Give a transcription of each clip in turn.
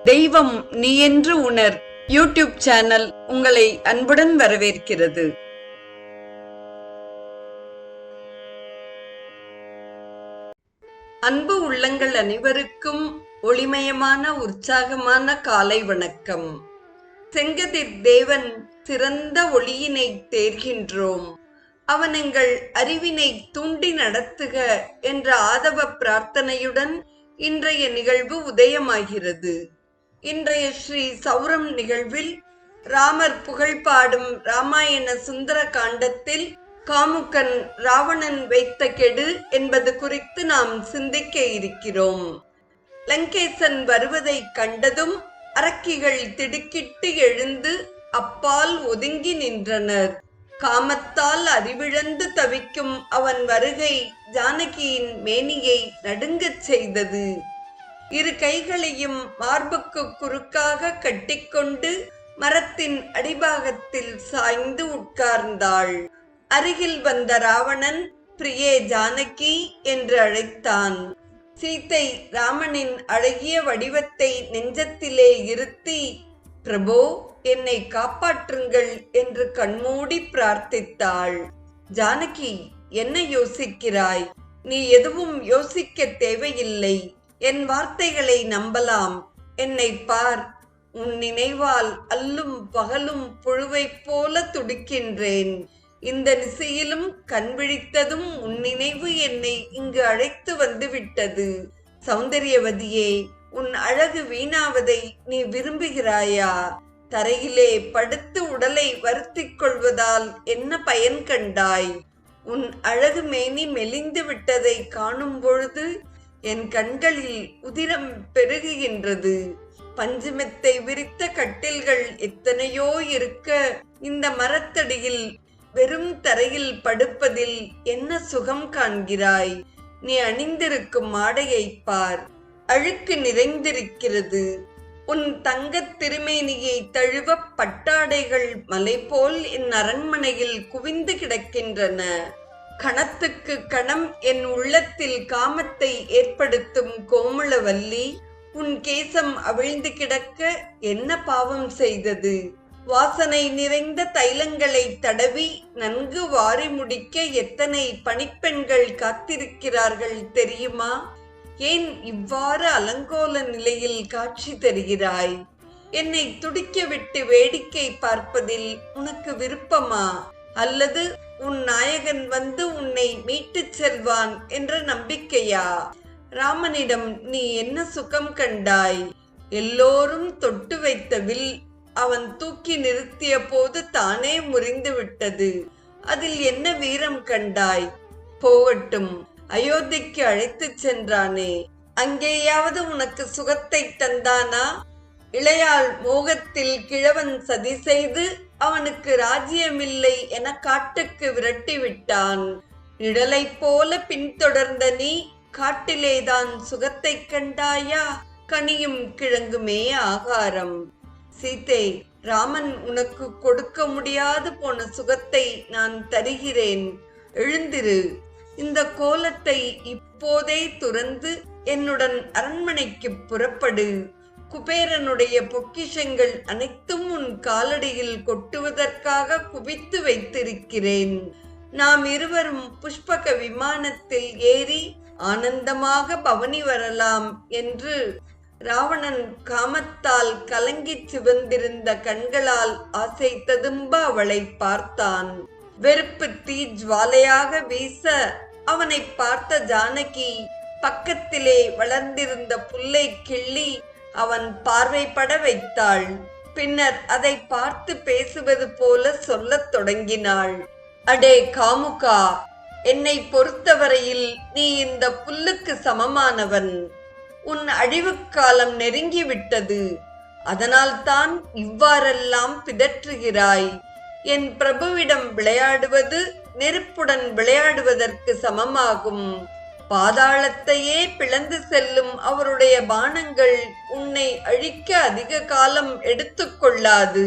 தெய்வம் நீ என்று உணர் யூடியூப் சேனல் உங்களை அன்புடன் வரவேற்கிறது. அன்பு உள்ளங்கள் அனைவருக்கும் ஒளிமயமான உற்சாகமான காலை வணக்கம். செங்கதிர் தேவன் சிறந்த ஒளியினை தேர்கின்றோம், அவன் எங்கள் அறிவினை தூண்டி நடத்துக என்ற ஆதவ பிரார்த்தனையுடன் இன்றைய நிகழ்வு உதயமாகிறது. இன்றைய ஸ்ரீ சௌரம் நிகழ்வில் ராமர் புகழ் பாடும் ராமாயண சுந்தர காண்டத்தில் காமுகன் ராவணன் வைத்த கெடு என்பது குறித்து நாம் சிந்திக்க இருக்கிறோம். லங்கேசன் வருவதை கண்டதும் அரக்கிகள் திடுக்கிட்டு எழுந்து அப்பால் ஒதுங்கி நின்றனர். காமத்தால் அறிவிழந்து தவிக்கும் அவன் வருகை ஜானகியின் மேனியை நடுங்கச் செய்தது. இரு கைகளையும் மார்புக்கு குறுக்காக கட்டிக்கொண்டு மரத்தின் அடிபாகத்தில் சாய்ந்து உட்கார்ந்தாள். அருகில் வந்த ராவணன் பிரியே ஜானகி என்று அழைத்தான். சீதை ராமனின் அழகிய வடிவத்தை நெஞ்சத்திலே இருத்தி, பிரபோ என்னை காப்பாற்றுங்கள் என்று கண்மூடி பிரார்த்தித்தாள். ஜானகி, என்ன யோசிக்கிறாய்? நீ எதுவும் யோசிக்க தேவையில்லை. என் வார்த்தைகளை நம்பலாம். என்னை பார், உன் நினைவால் அல்லும் பகலும் புழுவைப் போல துடிக்கின்றேன். இந்த நிசையிலும் கண் விழித்ததும் உன் நினைவு என்னை இங்கு அழைத்து வந்து விட்டது. சௌந்தரியவதியே, உன் அழகு வீணாவதை நீ விரும்புகிறாயா? தரையிலே படுத்து உடலை வருத்திக் கொள்வதால் என்ன பயன் கண்டாய்? உன் அழகு மேனி மெலிந்து விட்டதை காணும் பொழுது என் கண்களில் உதிரம் பெருகுகின்றது. பஞ்சுமெத்தை விரித்த கட்டில்கள் எத்தனையோ இருக்க இந்த மரத்தடியில் வெறும் தரையில் படுப்பதில் என்ன சுகம் காண்கிறாய்? நீ அணிந்திருக்கும் ஆடையை பார், அழுக்கு நிறைந்திருக்கிறது. உன் தங்கத் திருமேனியை தழுவ பட்டாடைகள் மலை போல் என் அரண்மனையில் குவிந்து கிடக்கின்றன. கணத்துக்கு கணம் என் உள்ளத்தில் காமத்தை ஏற்படுத்தும் கோமளவல்லி, உன் கேசம் அவிழ்ந்து கிடக்க என்ன பாவம் செய்தது? வாசனை நிறைந்த தைலங்களை தடவி நன்கு வாரி முடிக்க எத்தனை பணிப்பெண்கள் காத்திருக்கிறார்கள் தெரியுமா? ஏன் இவ்வாறு அலங்கோல நிலையில் காட்சி தருகிறாய்? என்னை துடிக்க விட்டு வேடிக்கை பார்ப்பதில் உனக்கு விருப்பமா? அல்லது உன் நாயகன் வந்து உன்னை மீட்டுச் செல்வான் என்ற நம்பிக்கையா? ராமனிடம் நீ என்ன சுகம் கண்டாய்? எல்லோரும் தொட்டு வைத்த வில் அவன் தூக்கி நிறுத்திய போது தானே முறிந்து விட்டது. அதில் என்ன வீரம் கண்டாய்? போகட்டும், அயோத்திக்கு அழைத்துச் சென்றானே, அங்கேயாவது உனக்கு சுகத்தை தந்தானா? இளையாள் மோகத்தில் கிழவன் சதி செய்து அவனுக்கு ராஜ்யமில்லை என காட்டுக்கு விரட்டி விட்டான். நிழலை போல பின்தொடர்ந்த நீ காட்டிலேதான் சுகத்தை கண்டாயா? கனியும் கிழங்குமே ஆகாரம். சீதை, ராமன் உனக்கு கொடுக்க முடியாது போன சுகத்தை நான் தருகிறேன். எழுந்திரு. இந்த கோலத்தை இப்போதே துறந்து என்னுடன் அரண்மனைக்கு புறப்படு. குபேரனுடைய பொக்கிஷங்கள் அனைத்தும் உன் காலடியில் கொட்டுவதற்காக குவித்து வைத்திருக்கிறேன். நாம் இருவரும் புஷ்பக விமானத்தில் ஏறி ஆனந்தமாக பவனி வரலாம் என்று ராவணன் காமத்தால் கலங்கி சிவந்திருந்த கண்களால் ஆசை ததும்ப அவளை பார்த்தான். வெறுப்பு தீ ஜுவாலையாக வீச அவனை பார்த்த ஜானகி பக்கத்திலே வளர்ந்திருந்த புல்லை கிள்ளி அவன் பார்வைப்பட வைத்தாள். பின்னர் அதை பார்த்து பேசுவது போல சொல்லத் தொடங்கினாள். அடே காமுகா, என்னை பொறுத்தவரையில் நீ இந்த புல்லுக்கு சமமானவன். உன் அழிவுக்காலம் நெருங்கிவிட்டது. அதனால்தான் இவ்வாறெல்லாம் பிதற்றுகிறாய். என் பிரபுவிடம் விளையாடுவது நெருப்புடன் விளையாடுவதற்கு சமமாகும். பாதாளத்தையே பிளந்து செல்லும் அவருடைய பானங்கள் உன்னை அழிக்க அதிக காலம் எடுத்துக்கொள்ளாது.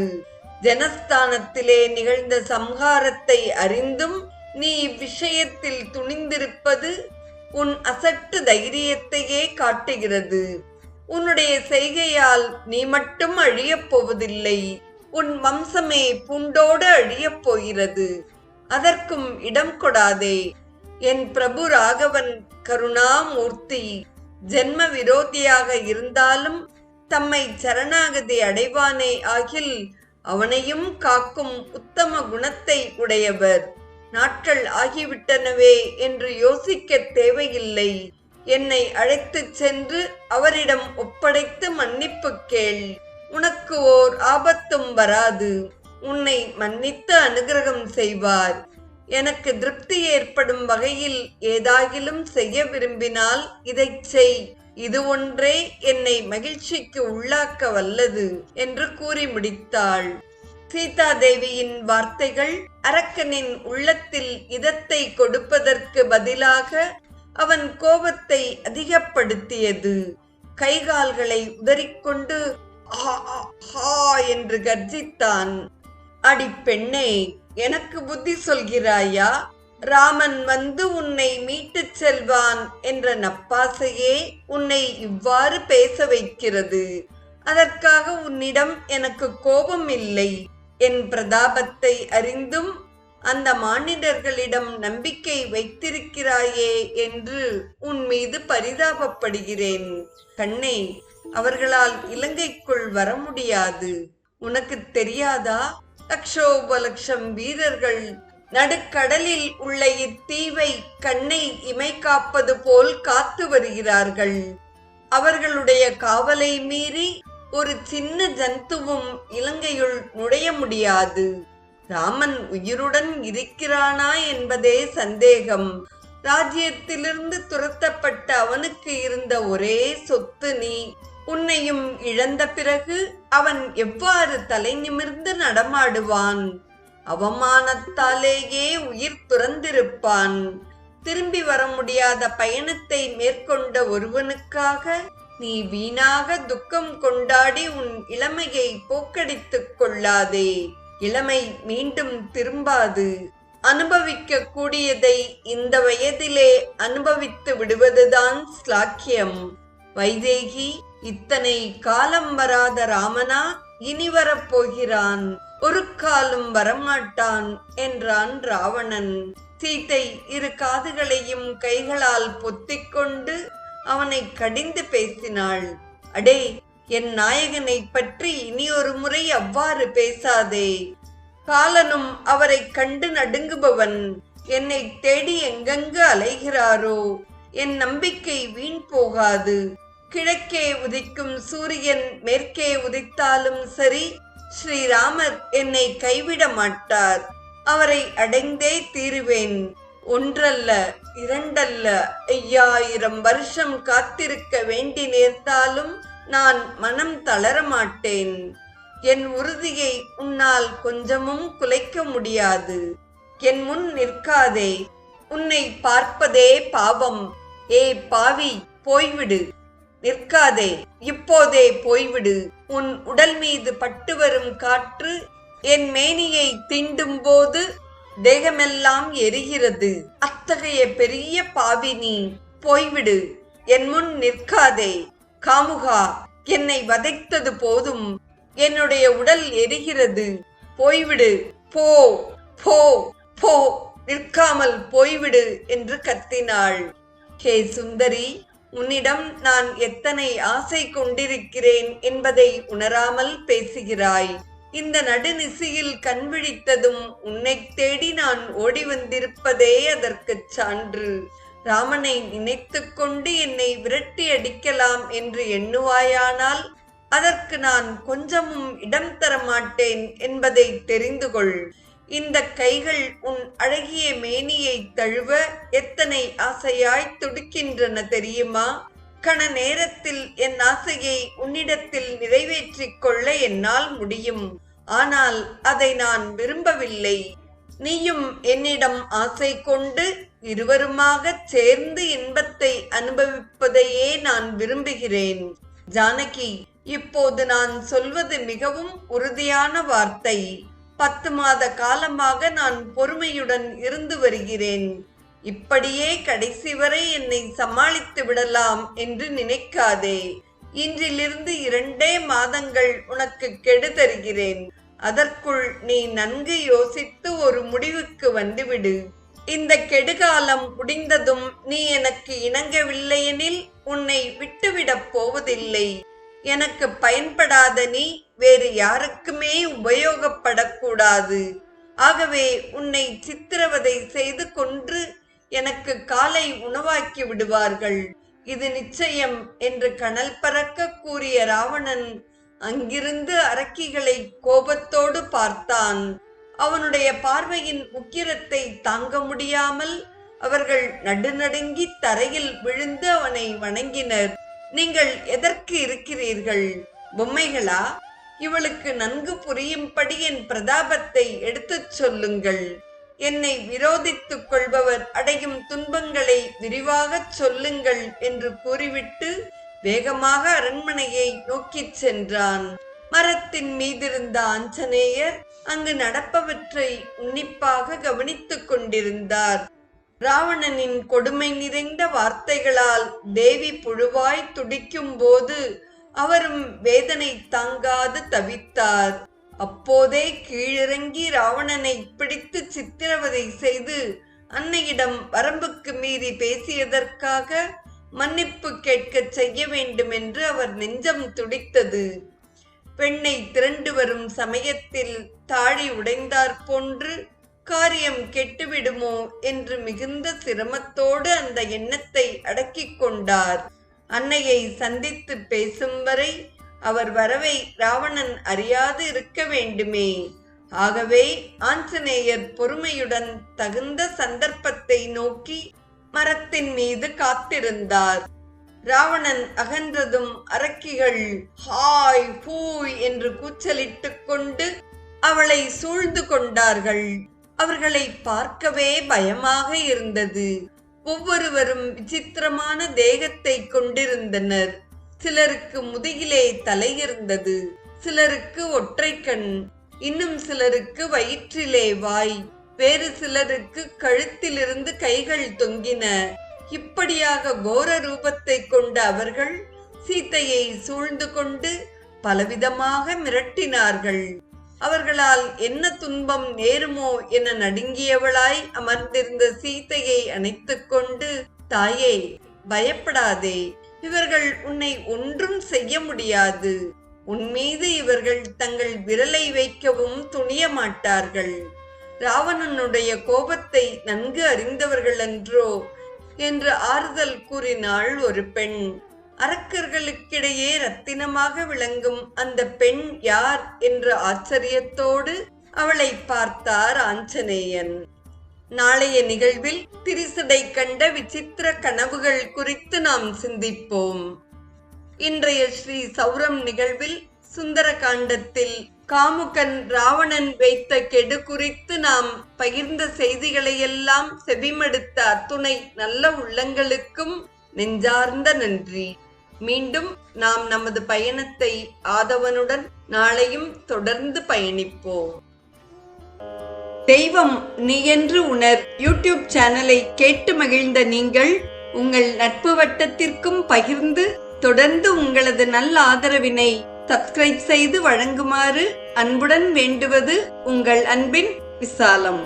ஜனஸ்தானத்திலே நிகழ்ந்த சம்ஹாரத்தை அறிந்தும் நீ இவ்விஷயத்தில் துணிந்திருப்பது உன் அசட்டு தைரியத்தையே காட்டுகிறது. உன்னுடைய செய்கையால் நீ மட்டும் அழியப் போவதில்லை, உன் வம்சமே பூண்டோடு அழியப் போகிறது. அதற்கும் இடம் கொடாதே. என் பிரபு ராகவன் கருணாமூர்த்தி. ஜென்ம விரோதியாக இருந்தாலும் தம்மை சரணாகதி அடைவானே ஆகில் அவனையும் காக்கும் உத்தம குணத்தை உடையவர். நாட்கள் ஆகிவிட்டனவே என்று யோசிக்க தேவையில்லை. என்னை அழைத்துச் சென்று அவரிடம் ஒப்படைத்து மன்னிப்பு கேள். உனக்கு ஓர் ஆபத்தும் வராது. உன்னை மன்னித்து அனுகிரகம் செய்வார். எனக்கு திருப்தி ஏற்படும் வகையில் ஏதாகிலும் செய்ய விரும்பினால் இதைச் செய். இது ஒன்றே என்னை மகிழ்ச்சிக்கு உள்ளாக்க வல்லது என்று கூறி முடித்தாள். சீதாதேவியின் வார்த்தைகள் அரக்கனின் உள்ளத்தில் இதத்தை கொடுப்பதற்கு பதிலாக அவன் கோபத்தை அதிகப்படுத்தியது. கைகால்களை உதறிக்கொண்டு என்று கர்ஜித்தான். அடி பெண்ணே, எனக்கு புத்தி சொல்கிறாயா? ராமன் வந்து உன்னை மீட்டுச் செல்வான் என்ற நப்பாசையே உன்னை இவ்வாறு பேச வைக்கிறது. அதற்காக உன்னிடம் எனக்கு கோபம் இல்லை. என் பிரதாபத்தை அறிந்தும் அந்த மானிடர்களிடம் நம்பிக்கை வைத்திருக்கிறாயே என்று உன் மீது பரிதாபப்படுகிறேன். கண்ணே, அவர்களால் இலங்கைக்குள் வர முடியாது. உனக்கு தெரியாதா? லட்சோபலட்சம் வீரர்கள் நடுக்கடலில் உள்ள இத்தீவை கண்ணை இமை காப்பது போல் காத்து வருகிறார்கள். அவர்களுடைய காவலை மீறி ஒரு சின்ன ஜந்துவும் இலங்கையுள் நுழைய முடியாது. ராமன் உயிருடன் இருக்கிறானா என்பதே சந்தேகம். ராஜ்யத்திலிருந்து துரத்தப்பட்ட அவனுக்கு இருந்த ஒரே சொத்து நீ. உன்னையும் இழந்த பிறகு அவன் எவ்வாறு தலை நிமிர்ந்து நடமாடுவான்? அவமானத்தாலேயே உயிர் துறந்திருப்பான். திரும்பி வர முடியாத பயணத்தை மேற்கொண்ட ஒருவனுக்காக நீ வீணாக துக்கம் கொண்டாடி உன் இளமையை போக்கடித்துக் கொள்ளாதே. இளமை மீண்டும் திரும்பாது. அனுபவிக்க கூடியதை இந்த வயதிலே அனுபவித்து விடுவதுதான் ஸ்லாக்கியம். வைதேகி, இத்தனை காலம் வராத ராமனா இனி வரப்போகிறான். ஒரு காலும் வரமாட்டான் என்றான் ராவணன். சீதை இரு காதுகளையும் கைகளால் பொத்திக்கொண்டு அவனை கடிந்து பேசினாள். அடே, என் நாயகனை பற்றி இனி ஒரு முறை அவ்வாறு பேசாதே. காலனும் அவரை கண்டு நடுங்குபவன். என்னை தேடி எங்கெங்கு அலைகிறாரோ? என் நம்பிக்கை வீண் போகாது. கிழக்கே உதிக்கும் சூரியன் மேற்கே உதித்தாலும் சரி, ஸ்ரீராமர் என்னை கைவிட மாட்டார். அவரை அடைந்தே தீருவேன். ஒன்றல்ல, இரண்டல்ல, 5000 வருஷம் காத்திருக்க வேண்டி நேர்ந்தாலும் நான் மனம் தளர மாட்டேன். என் உறுதியை உன்னால் கொஞ்சமும் குலைக்க முடியாது. என் முன் நிற்காதே. உன்னை பார்ப்பதே பாவம். ஏ பாவி, போய்விடு. நிற்காதே, இப்போதே போய்விடு. உன் உடல் மீது பட்டு வரும் காற்று என் மேனியை தீண்டும் போது தேகமெல்லாம் எரிகிறது. அத்தகைய பெரிய பாவி நீ. போய்விடு. என் முன் நிற்காதே. காமுகா, என்னை வதைத்தது போதும். என்னுடைய உடல் எரிகிறது. போய்விடு. போ போ போ. நிற்காமல் போய்விடு என்று கத்தினாள். ஹே சுந்தரி, உன்னிடம் நான் எத்தனை ஆசை கொண்டிருக்கிறேன் என்பதை உணராமல் பேசுகிறாய். இந்த நடுநிசியில் கண் விழித்ததும் உன்னை தேடி நான் ஓடி வந்திருப்பதே அதற்கு சான்று. ராமனை நினைத்து கொண்டு என்னை விரட்டி அடிக்கலாம் என்று எண்ணுவாயானால் அதற்கு நான் கொஞ்சமும் இடம் தர மாட்டேன் என்பதை தெரிந்து கொள். இந்த கைகள் உன் அழகிய மேனியை தழுவ எத்தனை ஆசையாய் துடிக்கின்றன தெரியுமா? கண நேரத்தில் என் ஆசையை உன்னிடத்தில் நிறைவேற்றிக் கொள்ள என்னால் முடியும். ஆனால் அதை நான் விரும்பவில்லை. நீயும் என்னிடம் ஆசை கொண்டு இருவருமாக சேர்ந்து இன்பத்தை அனுபவிப்பதையே நான் விரும்புகிறேன். ஜானகி, இப்போது நான் சொல்வது மிகவும் உறுதியான வார்த்தை. 10 மாத காலமாக நான் பொறுமையுடன் இருந்து வருகிறேன். இப்படியே கடைசி வரை என்னை சமாளித்து விடலாம் என்று நினைக்காதே. இன்றிலிருந்து 2 மாதங்கள் உனக்கு கெடு தருகிறேன். அதற்குள் நீ நன்கு யோசித்து ஒரு முடிவுக்கு வந்துவிடு. இந்த கெடுகாலம் முடிந்ததும் நீ எனக்கு இணங்கவில்லையெனில் உன்னை விட்டுவிடப் போவதில்லை. எனக்கு பயன்படாத நீ வேறு யாருக்குமே உபயோகப்படக்கூடாது. ஆகவே உன்னை சித்திரவதை செய்து கொன்று எனக்கு காலை உணவாக்கி விடுவார்கள். இது நிச்சயம் என்று கனல் பறக்க கூறிய ராவணன் அங்கிருந்து அரக்கிகளை கோபத்தோடு பார்த்தான். அவனுடைய பார்வையின் உக்கிரத்தை தாங்க முடியாமல் அவர்கள் நடுநடுங்கி தரையில் விழுந்து அவனை வணங்கினர். நீங்கள் எதற்கு இருக்கிறீர்கள்? பொம்மைகளா? இவளுக்கு நன்கு புரியும்படி என் பிரதாபத்தை எடுத்துச் சொல்லுங்கள். என்னை விரோதித்துக் கொள்பவர் அடையும் துன்பங்களை விரிவாகச் சொல்லுங்கள் என்று கூறிவிட்டு வேகமாக அரண்மனையை நோக்கிச் சென்றான். மரத்தின் மீதிருந்த ஆஞ்சநேயர் அங்கு நடப்பவற்றை உன்னிப்பாக கவனித்துக் கொண்டிருந்தார். ராவணனின் கொடுமை நிறைந்த வார்த்தைகளால் தேவி புழுவாய் துடிக்கும் போது அவரும் வேதனை தாங்காது தவித்தார். அப்போதே கீழிறங்கி ராவணனை பிடித்து சித்திரவதை செய்து அன்னையிடம் வரம்புக்கு மீறி பேசியதற்காக மன்னிப்பு கேட்க செய்ய வேண்டும் என்று அவர் நெஞ்சம் துடித்தது. பெண்ணை திரண்டு வரும் சமயத்தில் தாழி உடைந்தாற் போன்று காரியம் கெட்டுவிடுமோ என்று மிகுந்த சிரமத்தோடு அந்த எண்ணத்தை அடக்கிக் கொண்டார். அன்னையை சந்தித்து பேசும் வரை அவர் வரவை ராவணன் அறியாது இருக்க வேண்டுமே. ஆகவே ஆஞ்சநேயர் பொறுமையுடன் தகுந்த சந்தர்ப்பத்தை நோக்கி மரத்தின் மீது காத்திருந்தார். ராவணன் அகன்றதும் அரக்கிகள் ஹாய் ஹூய் என்று கூச்சலிட்டுக் கொண்டு அவளை சூழ்ந்து கொண்டார்கள். அவர்களை பார்க்கவே பயமாக இருந்தது. ஒவ்வொருவரும் விசித்திரமான தேகத்தை கொண்டிருந்தனர். சிலருக்கு முதுகிலே தலை இருந்தது, சிலருக்கு ஒற்றை கண், இன்னும் சிலருக்கு வயிற்றிலே வாய், வேறு சிலருக்கு கழுத்திலிருந்து கைகள் தொங்கின. இப்படியாக கோர ரூபத்தை கொண்ட அவர்கள் சீதையை சூழ்ந்து கொண்டு பலவிதமாக மிரட்டினார்கள். அவர்களால் என்ன துன்பம் நேருமோ என நடுங்கியவளாய் அமர்ந்திருந்த சீதையை அணைத்துக் கொண்டு, தாயே, பயப்படாதே, இவர்கள் உன்னை ஒன்றும் செய்ய முடியாது. உன் மீது இவர்கள் தங்கள் விரலை வைக்கவும் துணிய மாட்டார்கள். ராவணனுடைய கோபத்தை நன்கு அறிந்தவர்கள் என்றோ என்று ஆறுதல் கூறினாள் ஒரு பெண். அரக்கர்களுக்கிடையே ரத்தினமாக விளங்கும் அந்த பெண் யார் என்ற ஆச்சரியத்தோடு அவளை பார்த்தார் ஆஞ்சநேயன். நாளைய நிகழ்வில் திரிசடை கண்ட விசித்திர கனவுகள் குறித்து நாம் சிந்திப்போம். இன்றைய ஸ்ரீ சௌரம் நிகழ்வில் சுந்தர காண்டத்தில் காமுகன் ராவணன் வைத்த கெடு குறித்து நாம் பகிர்ந்த செய்திகளையெல்லாம் செவிமடுத்த அத்துணை நல்ல உள்ளங்களுக்கும் நெஞ்சார்ந்த நன்றி. மீண்டும் நாம் நமது பயணத்தை ஆதவனுடன் நாளையும் தொடர்ந்து பயணிப்போம். தெய்வம் நீ என்று உணர் யூடியூப் சேனலை கேட்டு மகிழ்ந்த நீங்கள் உங்கள் நட்பு வட்டத்திற்கும் பகிர்ந்து தொடர்ந்து உங்களது நல்ல ஆதரவினை சப்ஸ்கிரைப் செய்து வழங்குமாறு அன்புடன் வேண்டுவது உங்கள் அன்பின் விசாலம்.